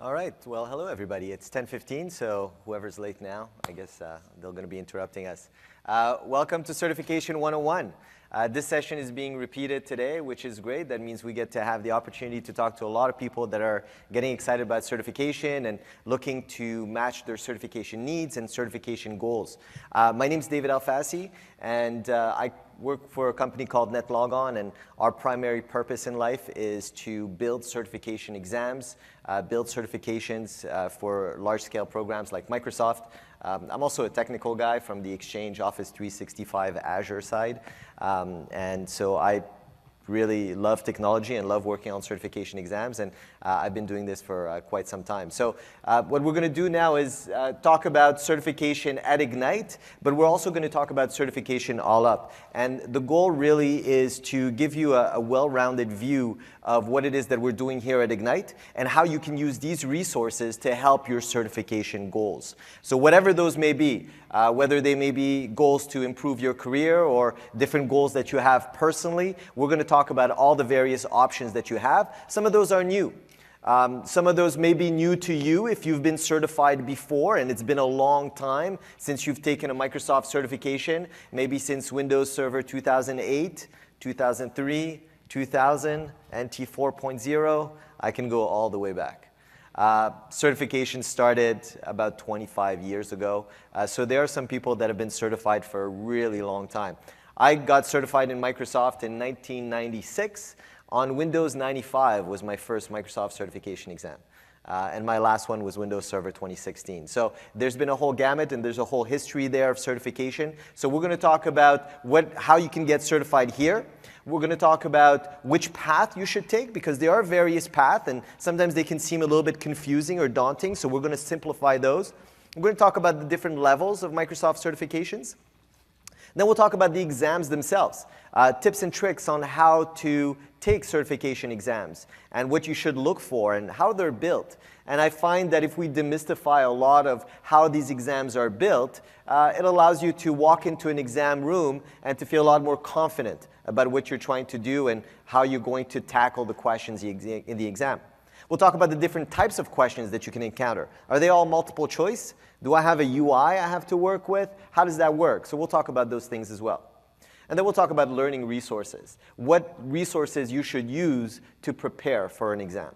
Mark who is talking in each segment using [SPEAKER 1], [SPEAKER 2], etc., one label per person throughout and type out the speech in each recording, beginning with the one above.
[SPEAKER 1] All right, well, hello everybody. It's 10:15, so whoever's late now, I guess they're going to be interrupting us. Welcome to Certification 101. This session is being repeated today, which is great. That means we get to have the opportunity to talk to a lot of people that are getting excited about certification and looking to match their certification needs and certification goals. My name is David Alfasi, and I work for a company called NetLogon, and our primary purpose in life is to build certification exams, build certifications for large-scale programs like Microsoft. I'm also a technical guy from the Exchange Office 365 Azure side, and so I really love technology and love working on certification exams, and I've been doing this for quite some time. So what we're going to do now is talk about certification at Ignite, but we're also going to talk about certification all up. And the goal really is to give you a well-rounded view of what it is that we're doing here at Ignite and how you can use these resources to help your certification goals. So whatever those may be, whether they may be goals to improve your career or different goals that you have personally, we're going to talk about all the various options that you have. Some of those are new. Some of those may be new to you if you've been certified before and it's been a long time since you've taken a Microsoft certification, maybe since Windows Server 2008, 2003, 2000, and NT 4.0. I can go all the way back. Certification started about 25 years ago. So there are some people that have been certified for a really long time. I got certified in Microsoft in 1996. On Windows 95 was my first Microsoft certification exam. And my last one was Windows Server 2016. So there's been a whole gamut and there's a whole history there of certification. So we're going to talk about how you can get certified here. We're going to talk about which path you should take because there are various paths and sometimes they can seem a little bit confusing or daunting. So we're going to simplify those. We're going to talk about the different levels of Microsoft certifications. Then we'll talk about the exams themselves, tips and tricks on how to take certification exams and what you should look for and how they're built. And I find that if we demystify a lot of how these exams are built, it allows you to walk into an exam room and to feel a lot more confident about what you're trying to do and how you're going to tackle the questions in the exam. We'll talk about the different types of questions that you can encounter. Are they all multiple choice? Do I have a UI I have to work with? How does that work? So we'll talk about those things as well. And then we'll talk about learning resources. What resources you should use to prepare for an exam.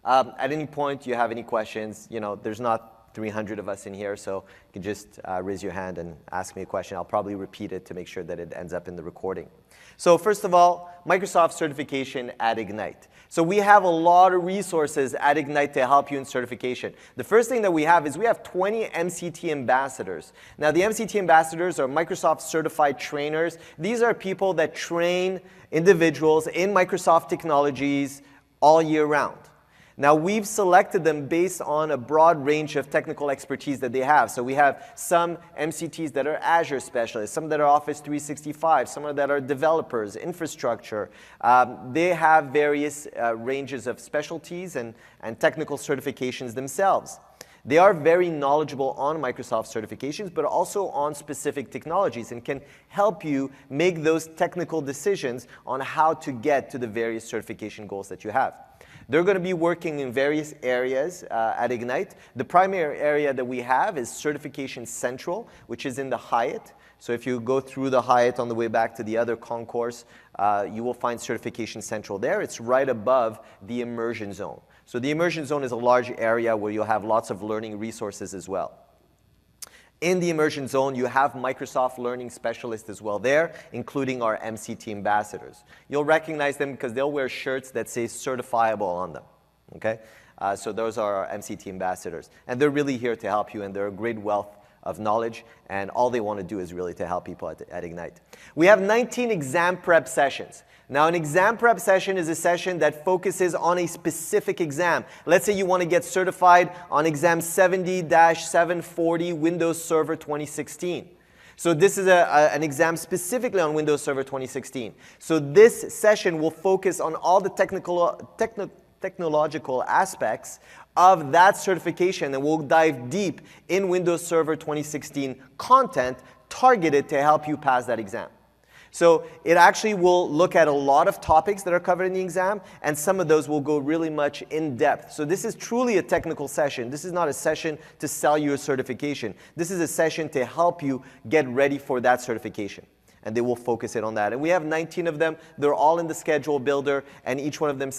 [SPEAKER 1] At any point you have any questions, there's not 300 of us in here, so you can just raise your hand and ask me a question. I'll probably repeat it to make sure that it ends up in the recording. So first of all, Microsoft certification at Ignite. So we have a lot of resources at Ignite to help you in certification. The first thing that we have is we have 20 MCT ambassadors. Now the MCT ambassadors are Microsoft certified trainers. These are people that train individuals in Microsoft technologies all year round. Now, we've selected them based on a broad range of technical expertise that they have. So we have some MCTs that are Azure specialists, some that are Office 365, some that are developers, infrastructure. They have various ranges of specialties and technical certifications themselves. They are very knowledgeable on Microsoft certifications, but also on specific technologies and can help you make those technical decisions on how to get to the various certification goals that you have. They're going to be working in various areas at Ignite. The primary area that we have is Certification Central, which is in the Hyatt. So if you go through the Hyatt on the way back to the other concourse, you will find Certification Central there. It's right above the Immersion Zone. So the Immersion Zone is a large area where you'll have lots of learning resources as well. In the Immersion Zone, you have Microsoft Learning Specialists as well there, including our MCT ambassadors. You'll recognize them because they'll wear shirts that say certifiable on them. Okay? So those are our MCT ambassadors. And they're really here to help you, and they're a great wealth of knowledge, and all they want to do is really to help people at Ignite. We have 19 exam prep sessions. Now, an exam prep session is a session that focuses on a specific exam. Let's say you want to get certified on exam 70-740 Windows Server 2016. So this is an exam specifically on Windows Server 2016. So this session will focus on all the technological aspects of that certification, and we'll dive deep in Windows Server 2016 content targeted to help you pass that exam. So it actually will look at a lot of topics that are covered in the exam, and some of those will go really much in depth. So this is truly a technical session. This is not a session to sell you a certification. This is a session to help you get ready for that certification. And they will focus it on that. And we have 19 of them. They're all in the schedule builder, and each one of them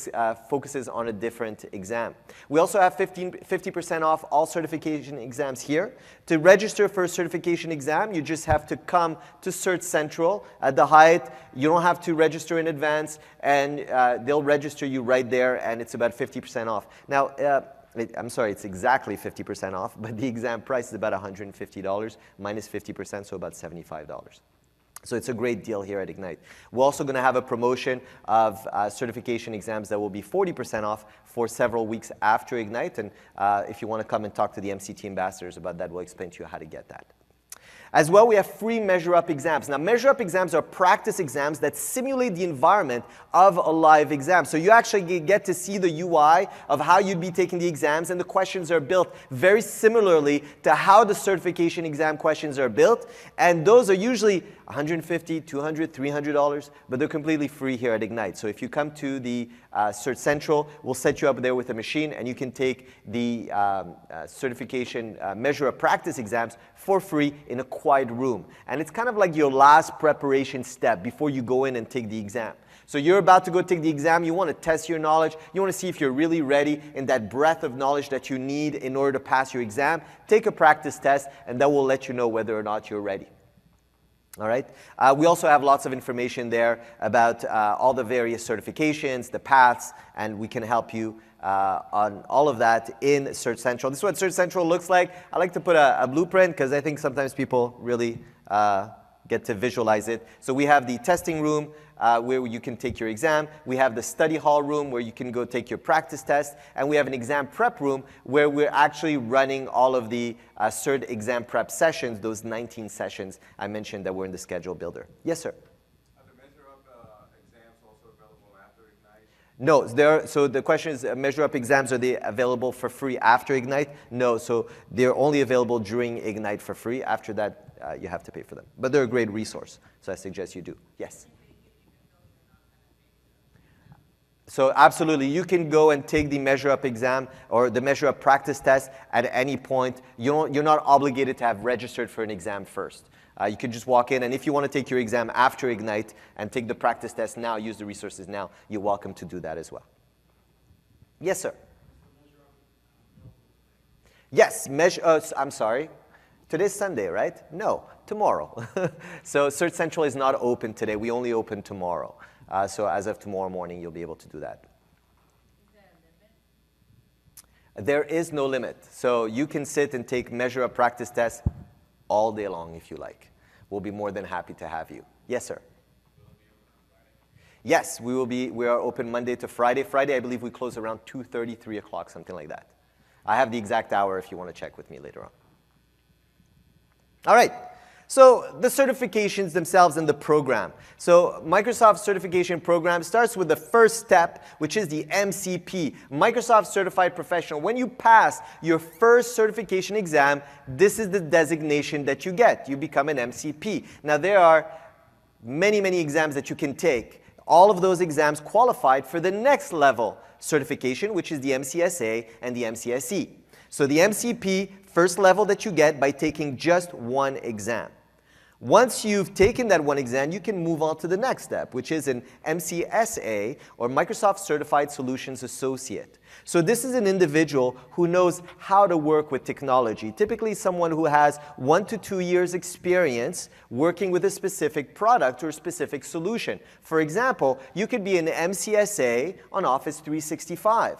[SPEAKER 1] focuses on a different exam. We also have 50% off all certification exams here. To register for a certification exam, you just have to come to Cert Central at the Hyatt. You don't have to register in advance, and they'll register you right there, and it's about 50% off. Now, I'm sorry, it's exactly 50% off, but the exam price is about $150 minus 50%, so about $75. So it's a great deal here at Ignite. We're also going to have a promotion of certification exams that will be 40% off for several weeks after Ignite. And if you want to come and talk to the MCT ambassadors about that, we'll explain to you how to get that. As well, we have free measure-up exams. Now, measure-up exams are practice exams that simulate the environment of a live exam. So you actually get to see the UI of how you'd be taking the exams, and the questions are built very similarly to how the certification exam questions are built. And those are usually $150, $200, $300, but they're completely free here at Ignite. So if you come to the Cert Central, we'll set you up there with a machine, and you can take the certification measure-up practice exams for free in a quiet room. And it's kind of like your last preparation step before you go in and take the exam. So you're about to go take the exam. You want to test your knowledge. You want to see if you're really ready in that breadth of knowledge that you need in order to pass your exam. Take a practice test, and that will let you know whether or not you're ready. All right. We also have lots of information there about all the various certifications, the paths, and we can help you on all of that in Cert Central. This is what Cert Central looks like. I like to put a blueprint because I think sometimes people really get to visualize it. So we have the testing room where you can take your exam. We have the study hall room where you can go take your practice test. And we have an exam prep room where we're actually running all of the cert exam prep sessions, those 19 sessions I mentioned that were in the schedule builder. Yes, sir?
[SPEAKER 2] Are the measure-up exams also available after Ignite?
[SPEAKER 1] No, so the question is, measure-up exams, are they available for free after Ignite? No, so they're only available during Ignite for free. After that, you have to pay for them. But they're a great resource, so I suggest you do. Yes? So absolutely, you can go and take the measure-up exam or the measure-up practice test at any point. You're not obligated to have registered for an exam first. You can just walk in, and if you want to take your exam after Ignite and take the practice test now, use the resources now, you're welcome to do that as well. Yes, sir? Yes, I'm sorry. Today's Sunday, right? No, tomorrow. So Cert Central is not open today. We only open tomorrow. So as of tomorrow morning, you'll be able to do that.
[SPEAKER 3] Is there a limit?
[SPEAKER 1] There is no limit. So you can sit and take measure-up practice tests all day long if you like. We'll be more than happy to have you. Yes, sir? Yes, we are open Monday to Friday. Friday, I believe we close around 2:30, 3 o'clock, something like that. I have the exact hour if you want to check with me later on. All right. So the certifications themselves and the program. So Microsoft certification program starts with the first step, which is the MCP, Microsoft Certified Professional. When you pass your first certification exam, this is the designation that you get. You become an MCP. Now there are many, many exams that you can take. All of those exams qualified for the next level certification, which is the MCSA and the MCSE. So the MCP, first level that you get by taking just one exam. Once you've taken that one exam, you can move on to the next step, which is an MCSA, or Microsoft Certified Solutions Associate. So this is an individual who knows how to work with technology, typically someone who has 1 to 2 years experience working with a specific product or a specific solution. For example, you could be an MCSA on Office 365.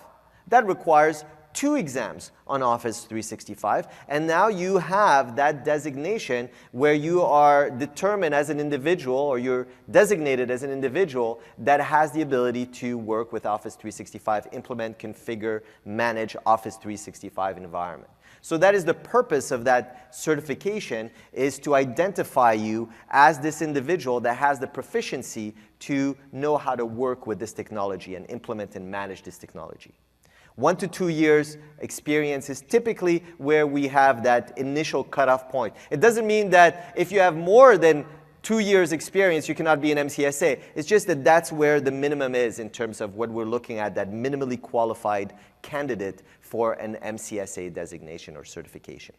[SPEAKER 1] That requires 2 exams on Office 365, and now you have that designation where you are determined as an individual, or you're designated as an individual that has the ability to work with Office 365, implement, configure, manage Office 365 environment. So that is the purpose of that certification, is to identify you as this individual that has the proficiency to know how to work with this technology and implement and manage this technology. 1 to 2 years experience is typically where we have that initial cutoff point. It doesn't mean that if you have more than 2 years experience, you cannot be an MCSA. It's just that that's where the minimum is in terms of what we're looking at, that minimally qualified candidate for an MCSA designation or certification.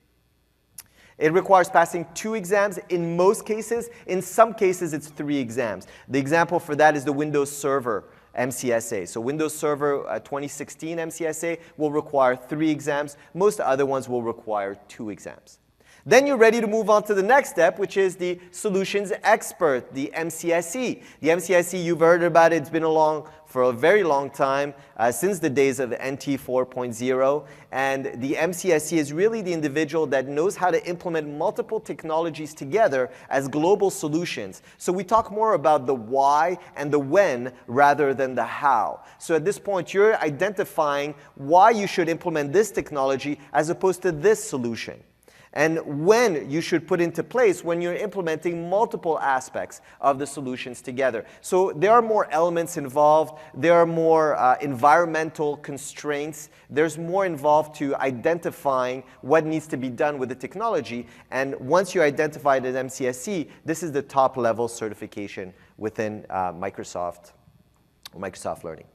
[SPEAKER 1] It requires passing 2 exams in most cases. In some cases, it's 3 exams. The example for that is the Windows Server MCSA. So Windows Server 2016 MCSA will require 3 exams. Most other ones will require 2 exams. Then you're ready to move on to the next step, which is the Solutions Expert, the MCSE. The MCSE, you've heard about it. It's been along for a very long time, since the days of NT 4.0. And the MCSE is really the individual that knows how to implement multiple technologies together as global solutions. So we talk more about the why and the when rather than the how. So at this point, you're identifying why you should implement this technology as opposed to this solution, and when you should put into place when you're implementing multiple aspects of the solutions together. So there are more elements involved. There are more environmental constraints. There's more involved to identifying what needs to be done with the technology. And once you're identified as MCSE, this is the top level certification within Microsoft Learning.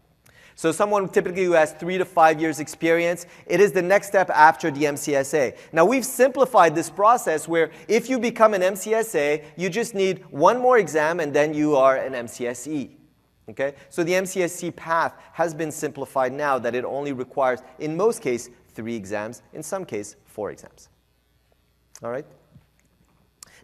[SPEAKER 1] So someone typically who has 3 to 5 years experience, it is the next step after the MCSA. Now we've simplified this process where if you become an MCSA, you just need 1 more exam and then you are an MCSE. Okay? So the MCSE path has been simplified now that it only requires, in most cases, 3 exams, in some cases, 4 exams. All right?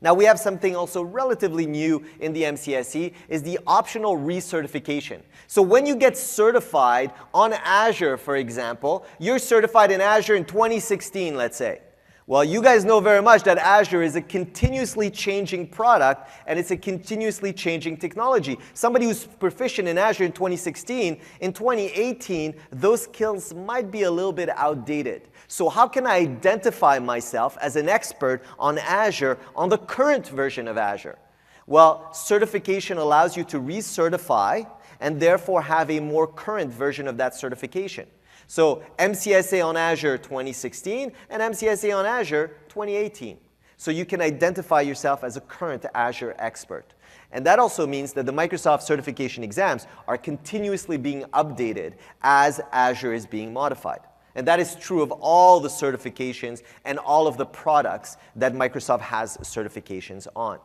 [SPEAKER 1] Now we have something also relatively new in the MCSE is the optional recertification. So when you get certified on Azure, for example, you're certified in Azure in 2016, let's say. Well, you guys know very much that Azure is a continuously changing product and it's a continuously changing technology. Somebody who's proficient in Azure in 2016, in 2018, those skills might be a little bit outdated. So how can I identify myself as an expert on Azure on the current version of Azure? Well, certification allows you to recertify and therefore have a more current version of that certification. So MCSA on Azure 2016 and MCSA on Azure 2018. So you can identify yourself as a current Azure expert. And that also means that the Microsoft certification exams are continuously being updated as Azure is being modified. And that is true of all the certifications and all of the products that Microsoft has certifications on.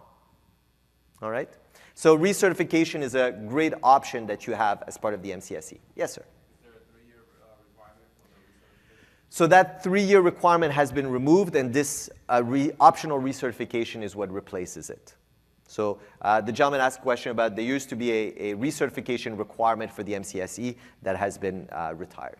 [SPEAKER 1] All right? So recertification is a great option that you have as part of the MCSE. Yes, sir? So that 3-year requirement has been removed, and this optional recertification is what replaces it. So the gentleman asked a question about there used to be a recertification requirement for the MCSE that has been retired.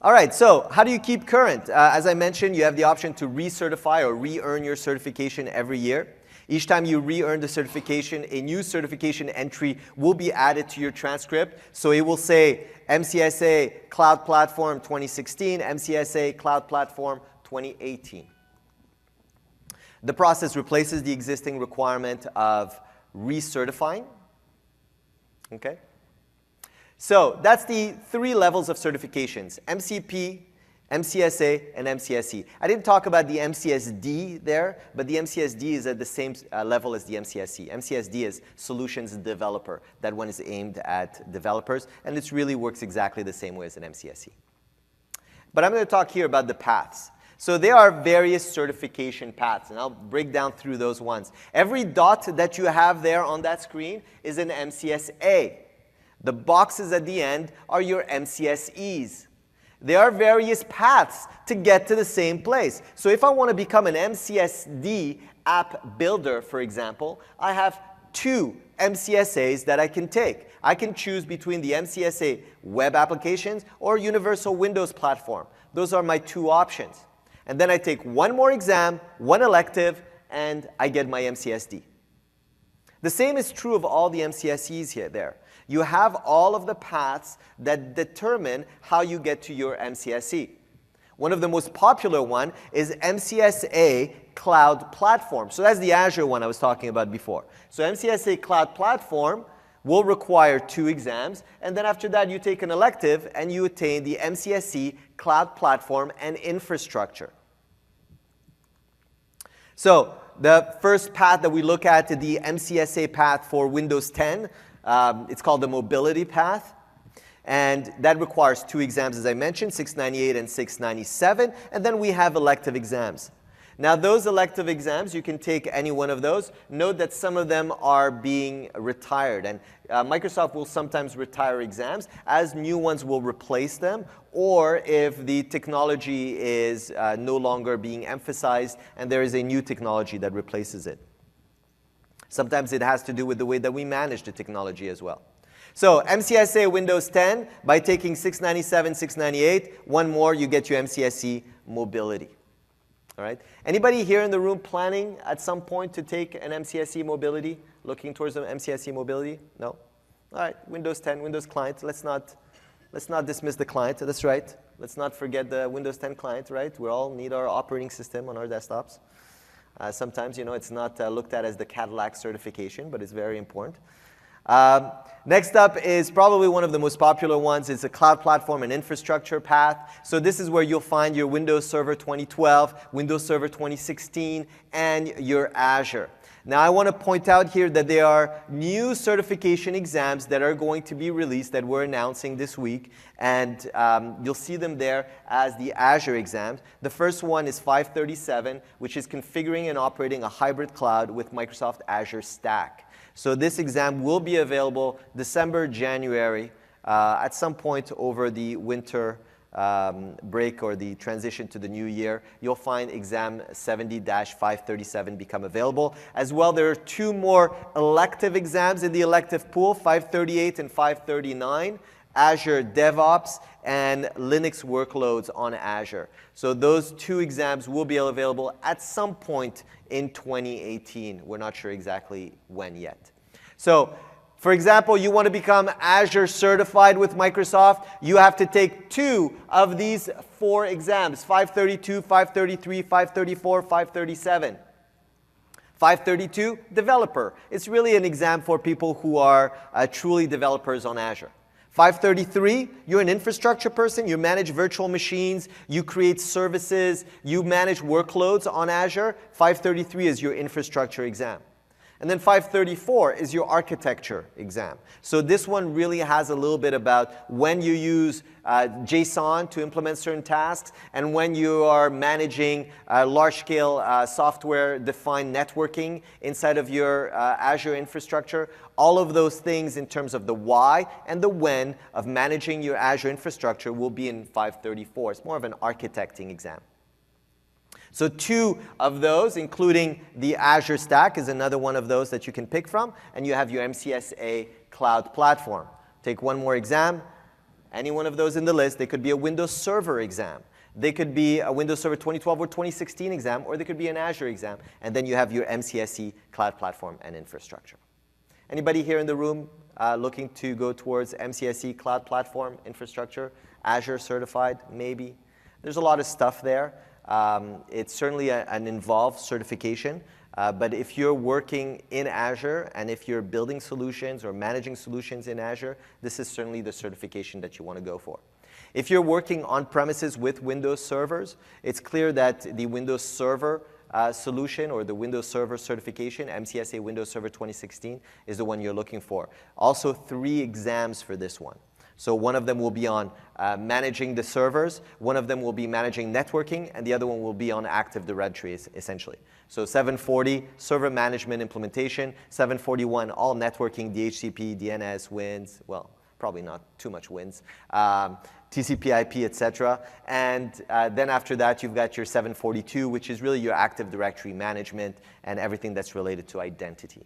[SPEAKER 1] All right, so how do you keep current? As I mentioned, you have the option to recertify or re-earn your certification every year. Each time you re-earn the certification, a new certification entry will be added to your transcript. So it will say MCSA Cloud Platform 2016, MCSA Cloud Platform 2018. The process replaces the existing requirement of recertifying. Okay? So that's the 3 levels of certifications: MCP, MCSA, and MCSE. I didn't talk about the MCSD there, but the MCSD is at the same level as the MCSE. MCSD is Solutions Developer. That one is aimed at developers, and it really works exactly the same way as an MCSE. But I'm going to talk here about the paths. So there are various certification paths, and I'll break down through those ones. Every dot that you have there on that screen is an MCSA. The boxes at the end are your MCSEs. There are various paths to get to the same place. So if I want to become an MCSD app builder, for example, I have 2 MCSAs that I can take. I can choose between the MCSA web applications or Universal Windows Platform. Those are my 2 options. And then I take 1 more exam, 1 elective, and I get my MCSD. The same is true of all the MCSEs here there. You have all of the paths that determine how you get to your MCSE. One of the most popular one is MCSA Cloud Platform. So that's the Azure one I was talking about before. So MCSA Cloud Platform will require 2 exams, and then after that you take an elective and you attain the MCSE Cloud Platform and Infrastructure. So the first path that we look at is the MCSA path for Windows 10. It's called the mobility path. And that requires 2 exams, as I mentioned, 698 and 697. And then we have elective exams. Now, those elective exams, you can take any one of those. Note that some of them are being retired. And Microsoft will sometimes retire exams, as new ones will replace them, or if the technology is no longer being emphasized and there is a new technology that replaces it. Sometimes it has to do with the way that we manage the technology as well. So MCSA Windows 10, by taking 697, 698, one more, you get your MCSE mobility. All right. Anybody here in the room planning at some point to take an MCSE mobility, looking towards an MCSE mobility? No? All right, Windows 10, Windows client. Let's not dismiss the client. That's right. Let's not forget the Windows 10 client, right? We all need our operating system on our desktops. Sometimes, you know, it's not looked at as the Cadillac certification, but it's very important. Next up is probably one of the most popular ones. It's a cloud platform and infrastructure path. So this is where you'll find your Windows Server 2012, Windows Server 2016, and your Azure. Now, I want to point out here that there are new certification exams that are going to be released that we're announcing this week. And you'll see them there as the Azure exams. The first one is 537, which is configuring and operating a hybrid cloud with Microsoft Azure Stack. So this exam will be available December, January, at some point over the winter break or the transition to the new year. You'll find exam 70-537 become available. As well, there are 2 more elective exams in the elective pool, 538 and 539. Azure DevOps and Linux workloads on Azure. So those 2 exams will be available at some point in 2018. We're not sure exactly when yet. So, for example, you want to become Azure certified with Microsoft, you have to take 2 of these 4 exams, 532, 533, 534, 537. 532, developer. It's really an exam for people who are truly developers on Azure. 533, you're an infrastructure person, you manage virtual machines, you create services, you manage workloads on Azure. 533 is your infrastructure exam. And then 534 is your architecture exam. So this one really has a little bit about when you use JSON to implement certain tasks and when you are managing large-scale software-defined networking inside of your Azure infrastructure. All of those things in terms of the why and the when of managing your Azure infrastructure will be in 534. It's more of an architecting exam. So 2 of those, including the Azure Stack, is another one of those that you can pick from. And you have your MCSA Cloud Platform. Take one more exam. Any one of those in the list. They could be a Windows Server exam. They could be a Windows Server 2012 or 2016 exam, or they could be an Azure exam. And then you have your MCSE Cloud Platform and Infrastructure. Anybody here in the room looking to go towards MCSE Cloud Platform, Infrastructure, Azure certified, maybe? There's a lot of stuff there. It's certainly an involved certification, but if you're working in Azure and if you're building solutions or managing solutions in Azure, this is certainly the certification that you want to go for. If you're working on premises with Windows servers, it's clear that the Windows Server solution or the Windows Server certification, MCSA Windows Server 2016, is the one you're looking for. Also 3 exams for this one. So one of them will be on managing the servers, one of them will be managing networking, and the other one will be on Active Directory, essentially. So 740, server management implementation, 741, all networking, DHCP, DNS, WINS, well, probably not too much WINS, TCP IP, etc. And then after that, you've got your 742, which is really your Active Directory management and everything that's related to identity.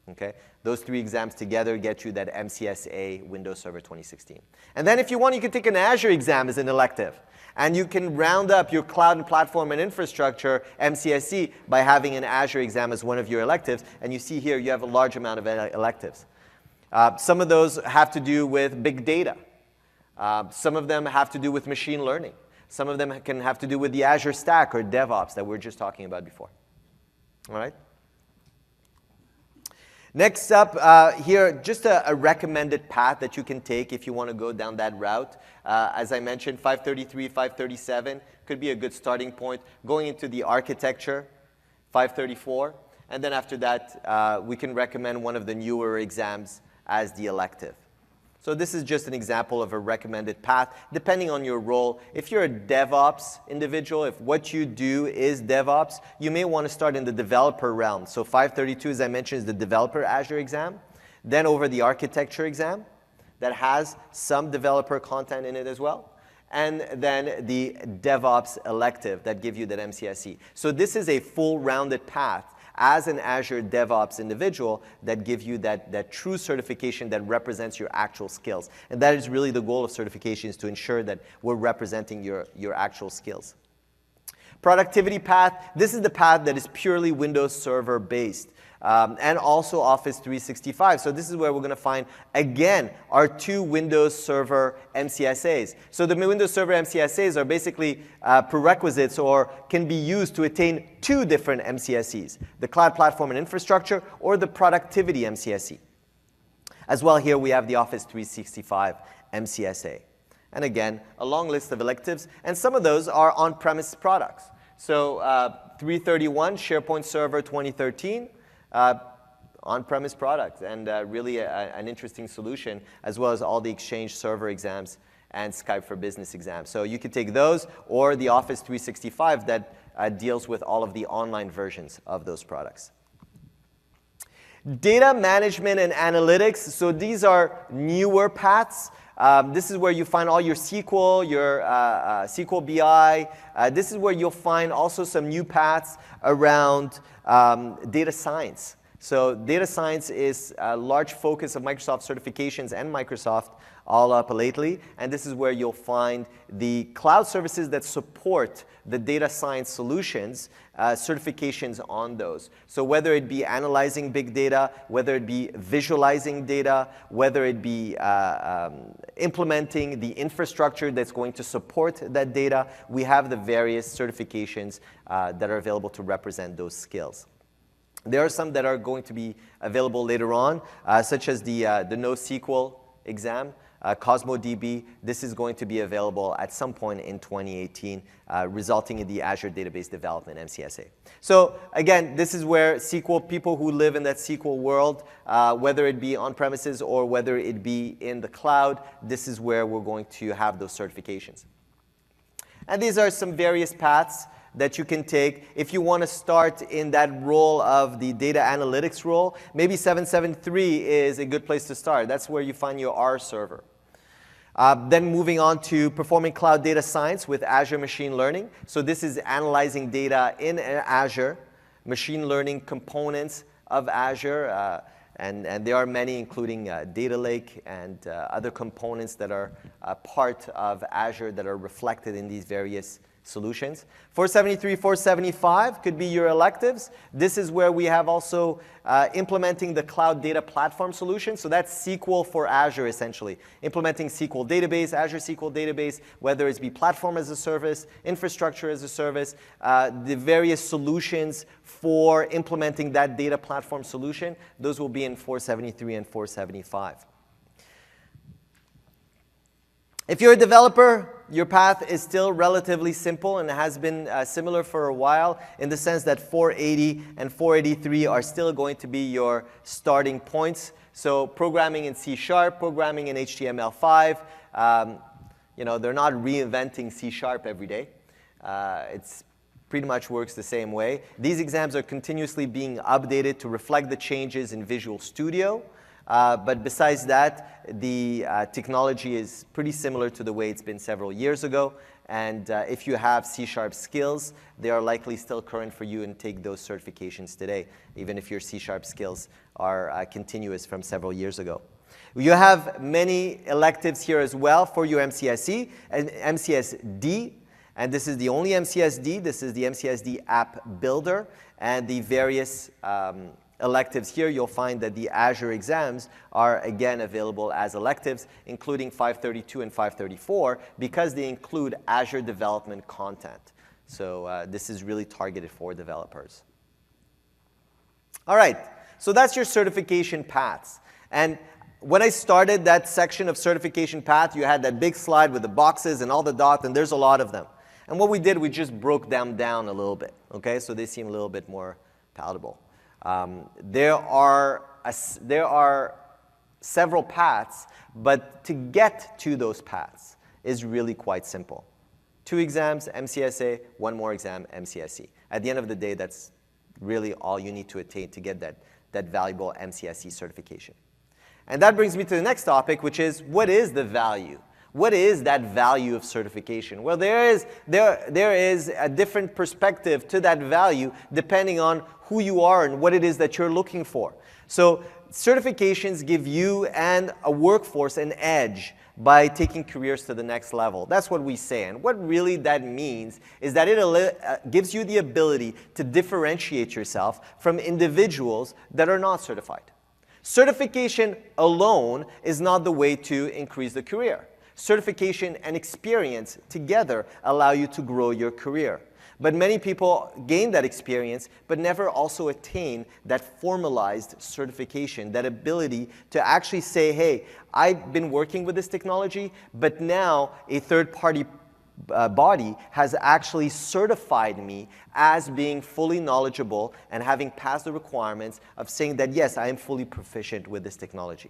[SPEAKER 1] Okay? Those 3 exams together get you that MCSA Windows Server 2016. And then if you want, you can take an Azure exam as an elective. And you can round up your cloud and platform and infrastructure, MCSE, by having an Azure exam as one of your electives. And you see here, you have a large amount of electives. Some of those have to do with big data. Some of them have to do with machine learning. Some of them can have to do with the Azure Stack or DevOps that we were just talking about before. All right? Next up here, just a recommended path that you can take if you want to go down that route. As I mentioned, 533, 537 could be a good starting point. Going into the architecture, 534. And then after that, we can recommend one of the newer exams as the elective. So this is just an example of a recommended path, depending on your role. If you're a DevOps individual, if what you do is DevOps, you may want to start in the developer realm. So 532, as I mentioned, is the developer Azure exam. Then over the architecture exam that has some developer content in it as well. And then the DevOps elective that gives you that MCSE. So this is a full rounded path as an Azure DevOps individual that give you that true certification that represents your actual skills. And that is really the goal of certification, is to ensure that we're representing your actual skills. Productivity path, this is the path that is purely Windows Server based. And also Office 365. So this is where we're going to find, again, our 2 Windows Server MCSAs. So the Windows Server MCSAs are basically prerequisites or can be used to attain 2 different MCSEs, the Cloud Platform and Infrastructure or the Productivity MCSE. As well, here we have the Office 365 MCSA. And again, a long list of electives, and some of those are on-premise products. So 331, SharePoint Server 2013, on-premise product, and really an interesting solution, as well as all the Exchange Server exams and Skype for Business exams. So you could take those, or the Office 365 that deals with all of the online versions of those products. Data management and analytics. So these are newer paths. This is where you find all your SQL, your SQL BI. This is where you'll find also some new paths around data science. So data science is a large focus of Microsoft certifications and Microsoft all up lately. And this is where you'll find the cloud services that support the data science solutions, certifications on those. So whether it be analyzing big data, whether it be visualizing data, whether it be implementing the infrastructure that's going to support that data, we have the various certifications that are available to represent those skills. There are some that are going to be available later on, such as the NoSQL exam, CosmoDB. This is going to be available at some point in 2018, resulting in the Azure Database Development MCSA. So again, this is where SQL, people who live in that SQL world, whether it be on-premises or whether it be in the cloud, this is where we're going to have those certifications. And these are some various paths that you can take if you want to start in that role of the data analytics role. Maybe 773 is a good place to start. That's where you find your R server. Then moving on to performing cloud data science with Azure Machine Learning. So this is analyzing data in Azure, machine learning components of Azure, and there are many, including Data Lake and other components that are part of Azure that are reflected in these various solutions. 473, 475 could be your electives. This is where we have also implementing the Cloud Data Platform solution. So that's SQL for Azure, essentially. Implementing SQL database, Azure SQL database, whether it's be platform as a service, infrastructure as a service, the various solutions for implementing that data platform solution, those will be in 473 and 475. If you're a developer, your path is still relatively simple and has been similar for a while, in the sense that 480 and 483 are still going to be your starting points. So programming in C#, programming in HTML5, you know, they're not reinventing C# every day. It's pretty much works the same way. These exams are continuously being updated to reflect the changes in Visual Studio. But besides that, the technology is pretty similar to the way it's been several years ago. And if you have C# skills, they are likely still current for you and take those certifications today, even if your C# skills are continuous from several years ago. You have many electives here as well for your MCSE and MCSD. And this is the only MCSD. This is the MCSD App Builder. And the various electives here, you'll find that the Azure exams are again available as electives, including 532 and 534, because they include Azure development content. So this is really targeted for developers. All right, so that's your certification paths. And when I started that section of certification path, you had that big slide with the boxes and all the dots, and there's a lot of them. And what we did, we just broke them down a little bit, okay? So they seem a little bit more palatable. There are several paths, but to get to those paths is really quite simple. 2 exams, MCSA, 1 more exam, MCSE. At the end of the day, that's really all you need to attain to get that valuable MCSE certification. And that brings me to the next topic, which is, what is the value? What is that value of certification? Well, there is a different perspective to that value depending on who you are and what it is that you're looking for. So certifications give you and a workforce an edge by taking careers to the next level. That's what we say. And what really that means is that it gives you the ability to differentiate yourself from individuals that are not certified. Certification alone is not the way to increase the career. Certification and experience together allow you to grow your career. But many people gain that experience, but never also attain that formalized certification, that ability to actually say, hey, I've been working with this technology, but now a third-party body has actually certified me as being fully knowledgeable and having passed the requirements of saying that, yes, I am fully proficient with this technology.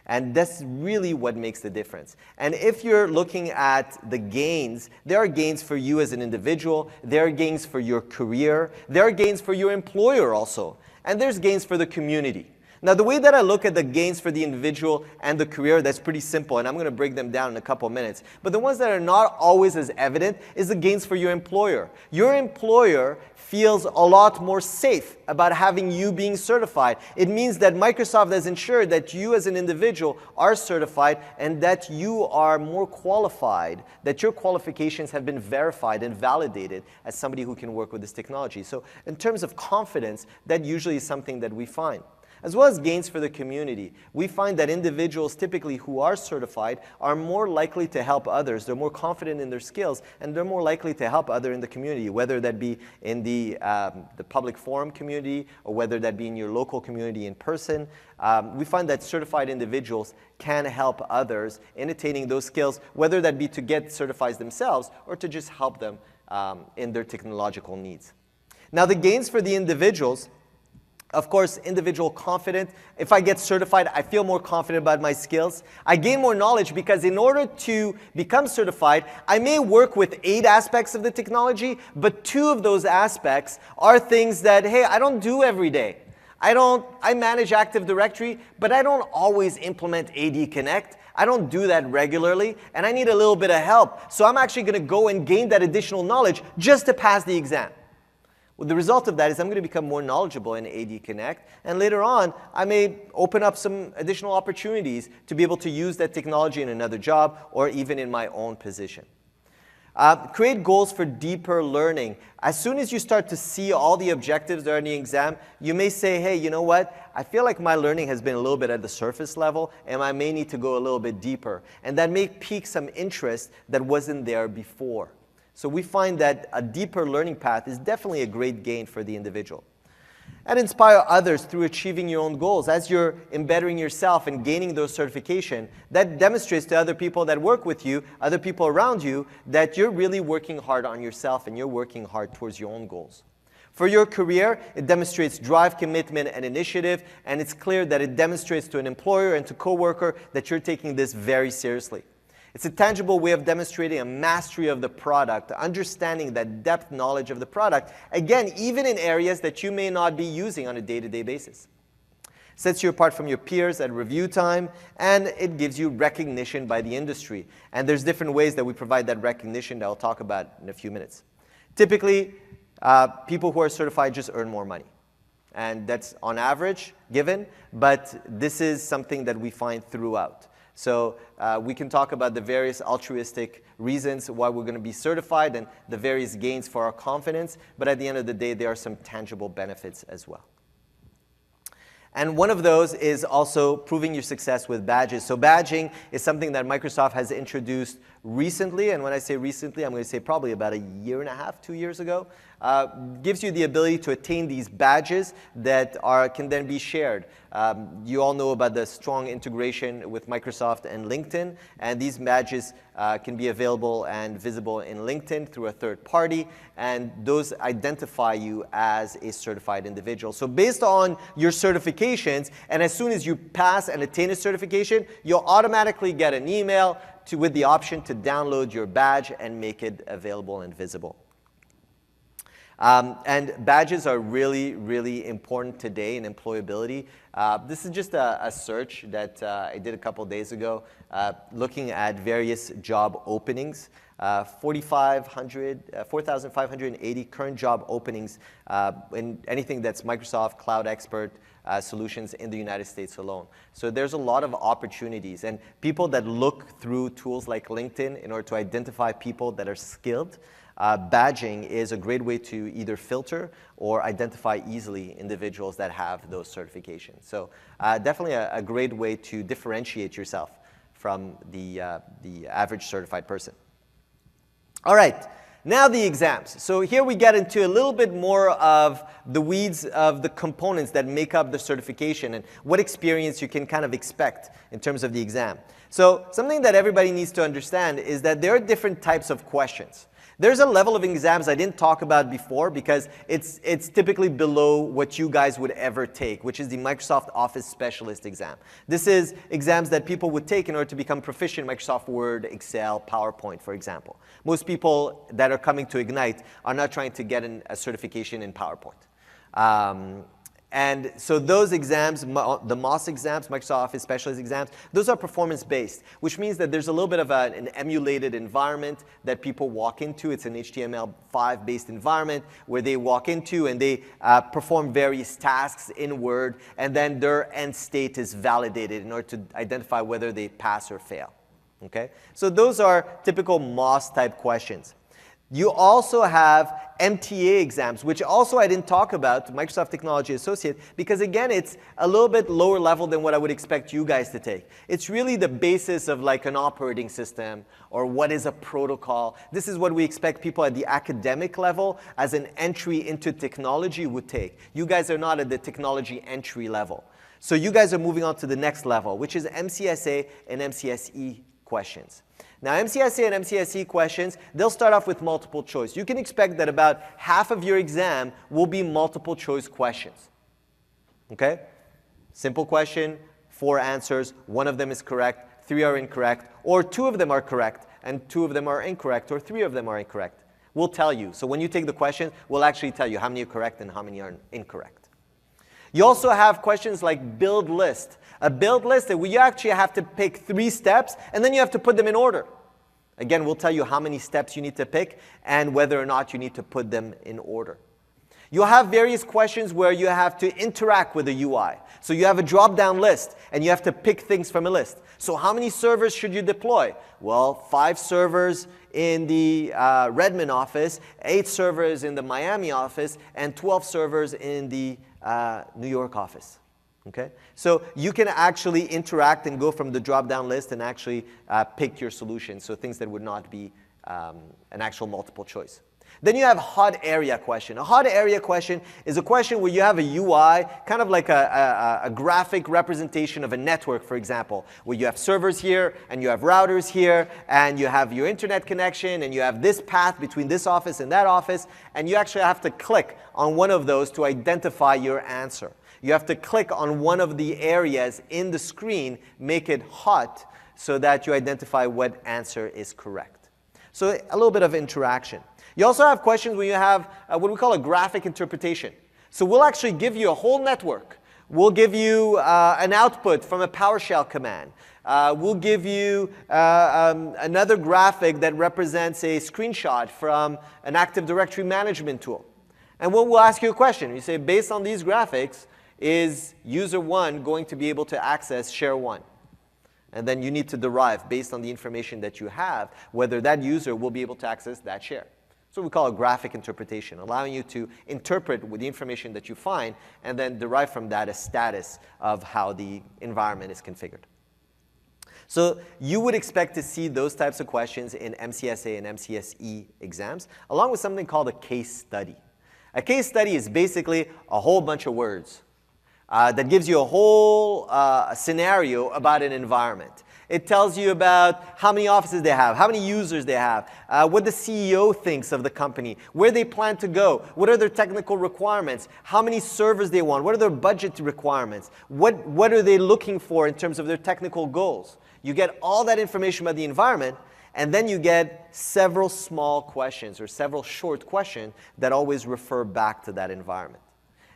[SPEAKER 1] And that's really what makes the difference. And if you're looking at the gains, there are gains for you as an individual, there are gains for your career, there are gains for your employer also, and there's gains for the community. Now, the way that I look at the gains for the individual and the career, that's pretty simple, and I'm going to break them down in a couple minutes. But the ones that are not always as evident is the gains for your employer. Your employer feels a lot more safe about having you being certified. It means that Microsoft has ensured that you as an individual are certified and that you are more qualified, that your qualifications have been verified and validated as somebody who can work with this technology. So in terms of confidence, that usually is something that we find. As well as gains for the community. We find that individuals typically who are certified are more likely to help others. They're more confident in their skills, and they're more likely to help others in the community, whether that be in the public forum community or whether that be in your local community in person. We find that certified individuals can help others in attaining those skills, whether that be to get certified themselves or to just help them in their technological needs. Now, the gains for the individuals, of course, individual confidence. If I get certified, I feel more confident about my skills. I gain more knowledge because in order to become certified, I may work with 8 aspects of the technology, but 2 of those aspects are things that, hey, I don't do every day. I manage Active Directory, but I don't always implement AD Connect. I don't do that regularly, and I need a little bit of help. So I'm actually going to go and gain that additional knowledge just to pass the exam. Well, the result of that is I'm going to become more knowledgeable in AD Connect, and later on, I may open up some additional opportunities to be able to use that technology in another job or even in my own position. Create goals for deeper learning. As soon as you start to see all the objectives that are in the exam, you may say, hey, you know what? I feel like my learning has been a little bit at the surface level, and I may need to go a little bit deeper. And that may pique some interest that wasn't there before. So we find that a deeper learning path is definitely a great gain for the individual. And inspire others through achieving your own goals. As you're embedding yourself and gaining those certification, that demonstrates to other people that work with you, other people around you, that you're really working hard on yourself and you're working hard towards your own goals. For your career, it demonstrates drive, commitment, and initiative, and it's clear that it demonstrates to an employer and to coworker that you're taking this very seriously. It's a tangible way of demonstrating a mastery of the product, understanding that depth knowledge of the product, again, even in areas that you may not be using on a day-to-day basis. Sets you apart from your peers at review time, and it gives you recognition by the industry. And there's different ways that we provide that recognition that I'll talk about in a few minutes. Typically, people who are certified just earn more money. And that's on average given, but this is something that we find throughout. So we can talk about the various altruistic reasons why we're going to be certified and the various gains for our confidence, but at the end of the day, there are some tangible benefits as well. And one of those is also proving your success with badges. So badging is something that Microsoft has introduced recently, and when I say recently, I'm going to say probably about a year and a half, 2 years ago. gives you the ability to attain these badges that can then be shared. You all know about the strong integration with Microsoft and LinkedIn, and these badges can be available and visible in LinkedIn through a third party, and those identify you as a certified individual. So based on your certifications, and as soon as you pass and attain a certification, you'll automatically get an email with the option to download your badge and make it available and visible. And badges are really, really important today in employability. This is just a search that I did a couple days ago, looking at various job openings. 4,580 current job openings in anything that's Microsoft Cloud Expert solutions in the United States alone. So there's a lot of opportunities, and people that look through tools like LinkedIn in order to identify people that are skilled. Badging is a great way to either filter or identify easily individuals that have those certifications. So definitely a great way to differentiate yourself from the average certified person. All right, now the exams. So here we get into a little bit more of the weeds of the components that make up the certification and what experience you can kind of expect in terms of the exam. So something that everybody needs to understand is that there are different types of questions. There's a level of exams I didn't talk about before because it's typically below what you guys would ever take, which is the Microsoft Office Specialist exam. This is exams that people would take in order to become proficient in Microsoft Word, Excel, PowerPoint, for example. Most people that are coming to Ignite are not trying to get a certification in PowerPoint. And so those exams, the MOS exams, Microsoft Office Specialist exams, those are performance-based, which means that there's a little bit of an emulated environment that people walk into. It's an HTML5-based environment where they walk into and they perform various tasks in Word, and then their end state is validated in order to identify whether they pass or fail. Okay? So those are typical MOS-type questions. You also have MTA exams, which also I didn't talk about, Microsoft Technology Associate, because again, it's a little bit lower level than what I would expect you guys to take. It's really the basis of like an operating system or what is a protocol. This is what we expect people at the academic level as an entry into technology would take. You guys are not at the technology entry level. So you guys are moving on to the next level, which is MCSA and MCSE questions. Now, MCSA and MCSE questions, they'll start off with multiple choice. You can expect that about half of your exam will be multiple choice questions. Okay? Simple question, 4 answers, 1 of them is correct, 3 are incorrect, or 2 of them are correct, and 2 of them are incorrect, or 3 of them are incorrect. We'll tell you. So when you take the question, we'll actually tell you how many are correct and how many are incorrect. You also have questions like build list. A build list where you actually have to pick 3 steps, and then you have to put them in order. Again, we'll tell you how many steps you need to pick and whether or not you need to put them in order. You'll have various questions where you have to interact with the UI. So you have a drop-down list, and you have to pick things from a list. So how many servers should you deploy? Well, 5 servers in the Redmond office, 8 servers in the Miami office, and 12 servers in the New York office. Okay? So you can actually interact and go from the drop-down list and actually pick your solution, so things that would not be an actual multiple choice. Then you have hot area question. A hot area question is a question where you have a UI, kind of like a graphic representation of a network, for example, where you have servers here, and you have routers here, and you have your internet connection, and you have this path between this office and that office, and you actually have to click on one of those to identify your answer. You have to click on one of the areas in the screen, make it hot, so that you identify what answer is correct. So a little bit of interaction. You also have questions where you have what we call a graphic interpretation. So we'll actually give you a whole network. We'll give you an output from a PowerShell command. We'll give you another graphic that represents a screenshot from an Active Directory management tool. And we'll ask you a question. You say, based on these graphics, is user 1 going to be able to access share 1? And then you need to derive, based on the information that you have, whether that user will be able to access that share. So we call it graphic interpretation, allowing you to interpret with the information that you find and then derive from that a status of how the environment is configured. So you would expect to see those types of questions in MCSA and MCSE exams, along with something called a case study. A case study is basically a whole bunch of words that gives you a whole scenario about an environment. It tells you about how many offices they have, how many users they have, what the CEO thinks of the company, where they plan to go, what are their technical requirements, how many servers they want, what are their budget requirements, what are they looking for in terms of their technical goals. You get all that information about the environment, and then you get several small questions or several short questions that always refer back to that environment.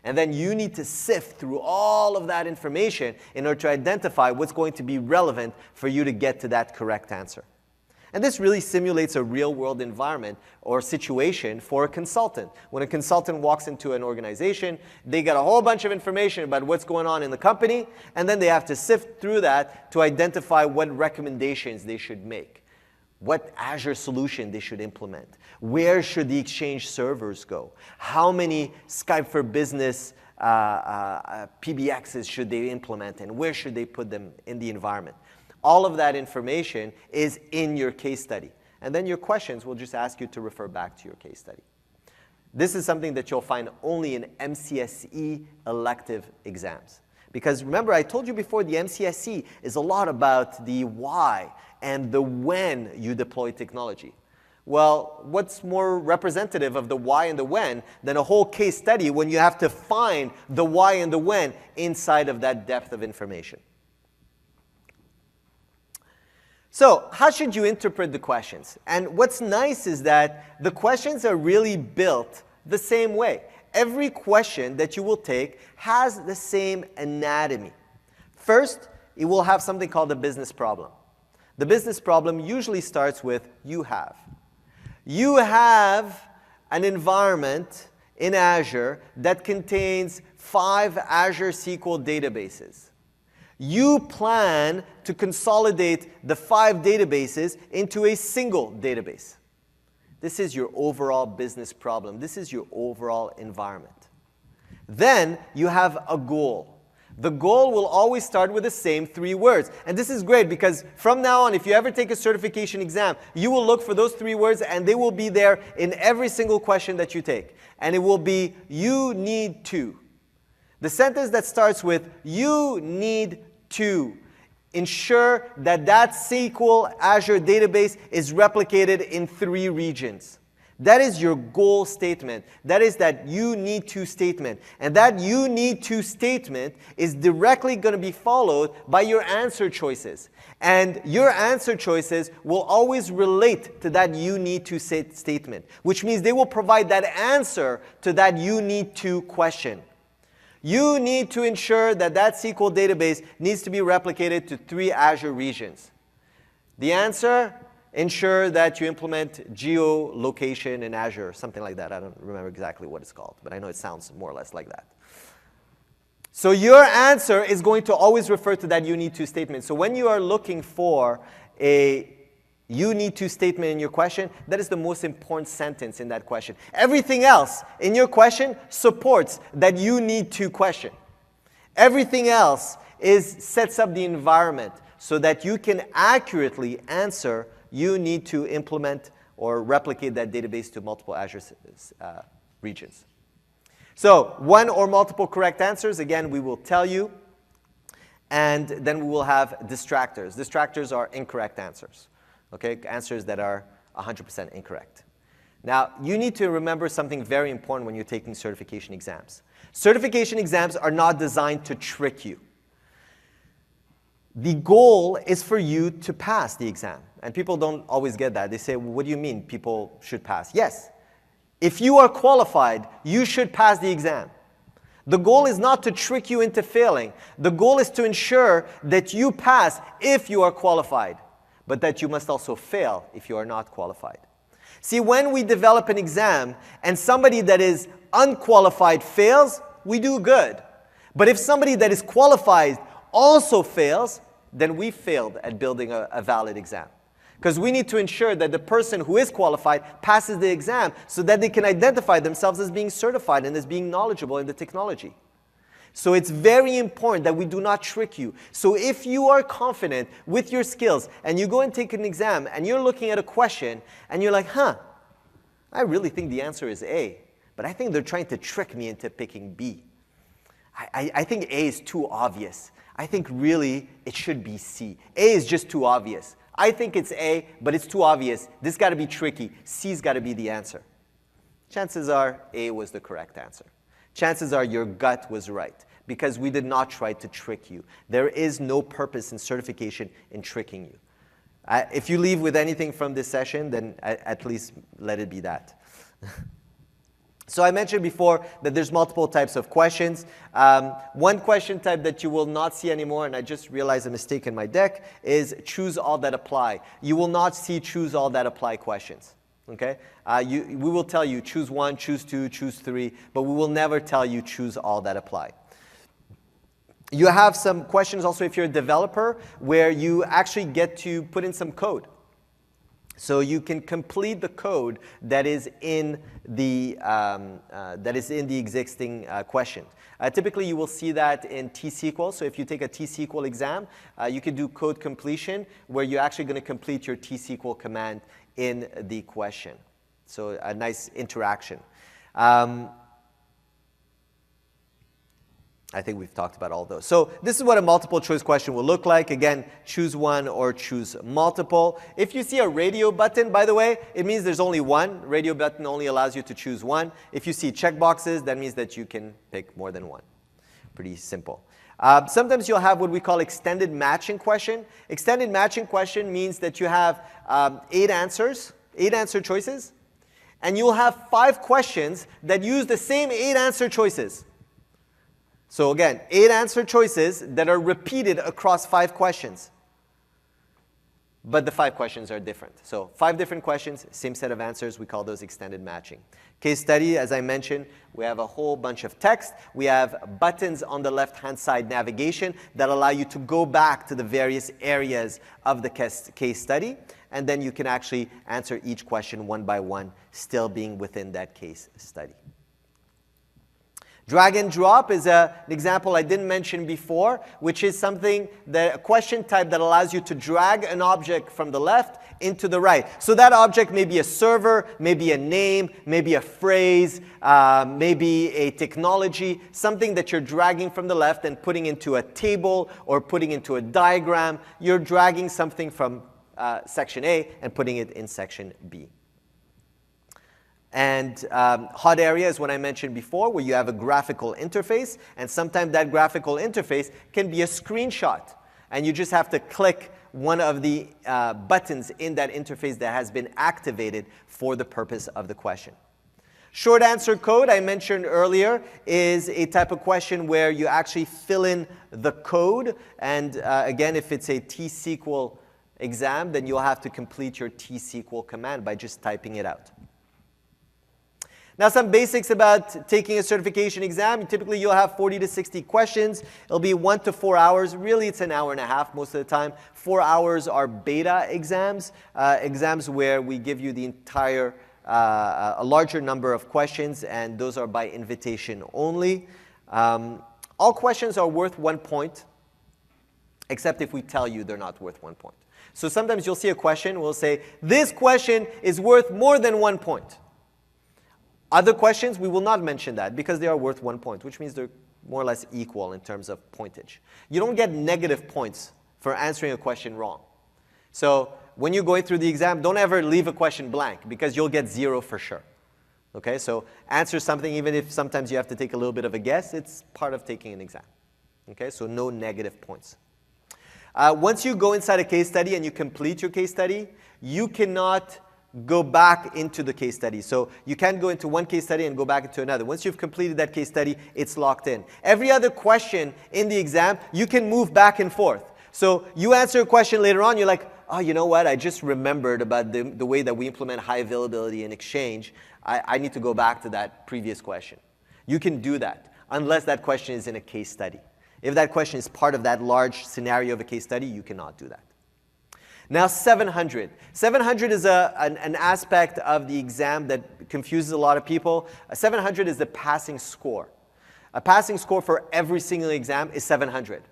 [SPEAKER 1] And then you need to sift through all of that information in order to identify what's going to be relevant for you to get to that correct answer. And this really simulates a real-world environment or situation for a consultant. When a consultant walks into an organization, they get a whole bunch of information about what's going on in the company, and then they have to sift through that to identify what recommendations they should make, what Azure solution they should implement, where should the Exchange servers go, how many Skype for Business PBXs should they implement, and where should they put them in the environment. All of that information is in your case study. And then your questions will just ask you to refer back to your case study. This is something that you'll find only in MCSE elective exams. Because remember, I told you before, the MCSE is a lot about the why and the when you deploy technology. Well, what's more representative of the why and the when than a whole case study when you have to find the why and the when inside of that depth of information? So how should you interpret the questions? And what's nice is that the questions are really built the same way. Every question that you will take has the same anatomy. First, it will have something called a business problem. The business problem usually starts with you have. You have an environment in Azure that contains 5 Azure SQL databases. You plan to consolidate the 5 databases into a single database. This is your overall business problem. This is your overall environment. Then you have a goal. The goal will always start with the same 3 words. And this is great because from now on, if you ever take a certification exam, you will look for those 3 words and they will be there in every single question that you take. And it will be, you need to. The sentence that starts with, you need to ensure that that SQL Azure database is replicated in 3 regions. That is your goal statement. That is that you need to statement. And that you need to statement is directly going to be followed by your answer choices. And your answer choices will always relate to that you need to statement, which means they will provide that answer to that you need to question. You need to ensure that that SQL database needs to be replicated to 3 Azure regions. The answer? Ensure that you implement geolocation in Azure, something like that. I don't remember exactly what it's called, but I know it sounds more or less like that. So your answer is going to always refer to that you need to statement. So when you are looking for a you need to statement in your question, that is the most important sentence in that question. Everything else in your question supports that you need to question. Everything else sets up the environment so that you can accurately answer you need to implement or replicate that database to multiple Azure regions. So 1 or multiple correct answers, again, we will tell you. And then we will have distractors. Distractors are incorrect answers. Okay? Answers that are 100% incorrect. Now, you need to remember something very important when you're taking certification exams. Certification exams are not designed to trick you. The goal is for you to pass the exam. And people don't always get that. They say, well, what do you mean people should pass? Yes. If you are qualified, you should pass the exam. The goal is not to trick you into failing. The goal is to ensure that you pass if you are qualified, but that you must also fail if you are not qualified. See, when we develop an exam and somebody that is unqualified fails, we do good. But if somebody that is qualified also fails, then we failed at building a valid exam. Because we need to ensure that the person who is qualified passes the exam so that they can identify themselves as being certified and as being knowledgeable in the technology. So it's very important that we do not trick you. So if you are confident with your skills and you go and take an exam and you're looking at a question and you're like, I really think the answer is A. but I think they're trying to trick me into picking B. I think A is too obvious. I think really it should be C. A is just too obvious. I think it's A, but it's too obvious. This got to be tricky. C's got to be the answer. Chances are A was the correct answer. Chances are your gut was right, because we did not try to trick you. There is no purpose in certification in tricking you. If you leave with anything from this session, then at least let it be that. So I mentioned before that there's multiple types of questions. One question type that you will not see anymore, and I just realized a mistake in my deck, is choose all that apply. You will not see choose all that apply questions. Okay? We will tell you choose 1, choose 2, choose 3, but we will never tell you choose all that apply. You have some questions also if you're a developer where you actually get to put in some code. So you can complete the code that is in the existing question. Typically, you will see that in T-SQL. So if you take a T-SQL exam, you can do code completion where you're actually going to complete your T-SQL command in the question. So a nice interaction. I think we've talked about all those. So this is what a multiple choice question will look like. Again, choose one or choose multiple. If you see a radio button, by the way, it means there's only one. Radio button only allows you to choose one. If you see checkboxes, that means that you can pick more than one. Pretty simple. Sometimes you'll have what we call extended matching question. Extended matching question means that you have 8 answers, 8 answer choices, and you'll have 5 questions that use the same 8 answer choices. So again, 8 answer choices that are repeated across 5 questions. But the 5 questions are different. So 5 different questions, same set of answers. We call those extended matching. Case study, as I mentioned, we have a whole bunch of text. We have buttons on the left-hand side navigation that allow you to go back to the various areas of the case study. And then you can actually answer each question one by one, still being within that case study. Drag and drop is an example I didn't mention before, which is something that a question type that allows you to drag an object from the left into the right. So that object may be a server, maybe a name, maybe a phrase, maybe a technology, something that you're dragging from the left and putting into a table or putting into a diagram. You're dragging something from section A and putting it in section B. And hot area is what I mentioned before, where you have a graphical interface. And sometimes that graphical interface can be a screenshot. And you just have to click one of the buttons in that interface that has been activated for the purpose of the question. Short answer code, I mentioned earlier, is a type of question where you actually fill in the code. And again, if it's a T-SQL exam, then you'll have to complete your T-SQL command by just typing it out. Now, some basics about taking a certification exam. Typically, you'll have 40 to 60 questions. It'll be 1 to 4 hours. Really, it's an hour and a half most of the time. 4 hours are beta exams, exams where we give you the entire, a larger number of questions, and those are by invitation only. All questions are worth 1 point, except if we tell you they're not worth 1 point. So sometimes you'll see a question, we'll say, this question is worth more than 1 point. Other questions, we will not mention that because they are worth 1 point, which means they're more or less equal in terms of pointage. You don't get negative points for answering a question wrong. So when you're going through the exam, don't ever leave a question blank because you'll get 0 for sure. Okay, so answer something even if sometimes you have to take a little bit of a guess. It's part of taking an exam. Okay, so no negative points. Once you go inside a case study and you complete your case study, you cannot go back into the case study. So you can't go into one case study and go back into another. Once you've completed that case study, it's locked in. Every other question in the exam, you can move back and forth. So you answer a question later on, you're like, oh, you know what? I just remembered about the way that we implement high availability in Exchange. I need to go back to that previous question. You can do that unless that question is in a case study. If that question is part of that large scenario of a case study, you cannot do that. Now 700. 700 is an aspect of the exam that confuses a lot of people. 700 is the passing score. A passing score for every single exam is 700.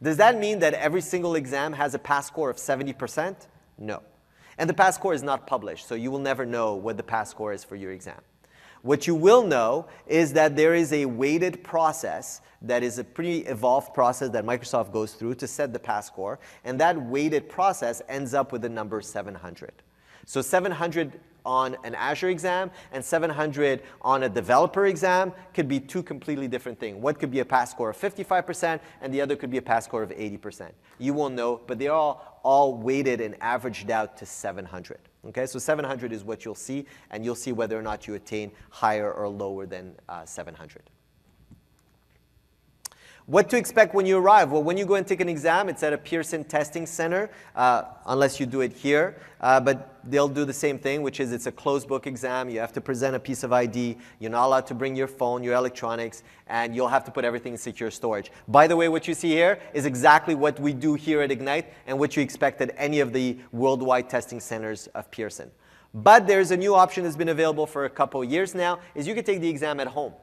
[SPEAKER 1] Does that mean that every single exam has a pass score of 70%? No. And the pass score is not published, so you will never know what the pass score is for your exam. What you will know is that there is a weighted process that is a pretty evolved process that Microsoft goes through to set the pass score, and that weighted process ends up with the number 700. So 700 on an Azure exam and 700 on a developer exam could be two completely different things. One could be a pass score of 55% and the other could be a pass score of 80%. You won't know, but they're all weighted and averaged out to 700. Okay, so 700 is what you'll see, and you'll see whether or not you attain higher or lower than 700. What to expect when you arrive? Well, when you go and take an exam, it's at a Pearson testing center, unless you do it here. But they'll do the same thing, which is it's a closed book exam. You have to present a piece of ID. You're not allowed to bring your phone, your electronics, and you'll have to put everything in secure storage. By the way, what you see here is exactly what we do here at Ignite and what you expect at any of the worldwide testing centers of Pearson. But there's a new option that's been available for a couple of years now, is you can take the exam at home.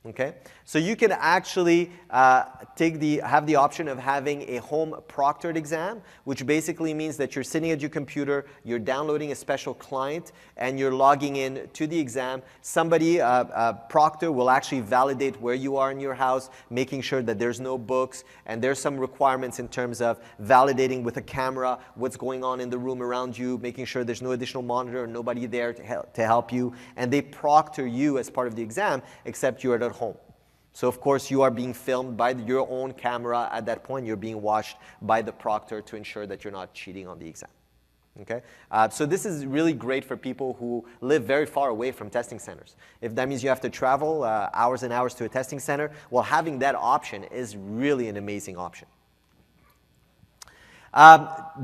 [SPEAKER 1] Okay, so you can actually have the option of having a home proctored exam, which basically means that you're sitting at your computer, you're downloading a special client, and you're logging in to the exam. Somebody, a proctor, will actually validate where you are in your house, making sure that there's no books, and there's some requirements in terms of validating with a camera what's going on in the room around you, making sure there's no additional monitor, nobody there to help you, and they proctor you as part of the exam, except you're at home. So of course you are being filmed by your own camera at that point. You're being watched by the proctor to ensure that you're not cheating on the exam. Okay? So this is really great for people who live very far away from testing centers. If that means you have to travel hours and hours to a testing center, well, having that option is really an amazing option.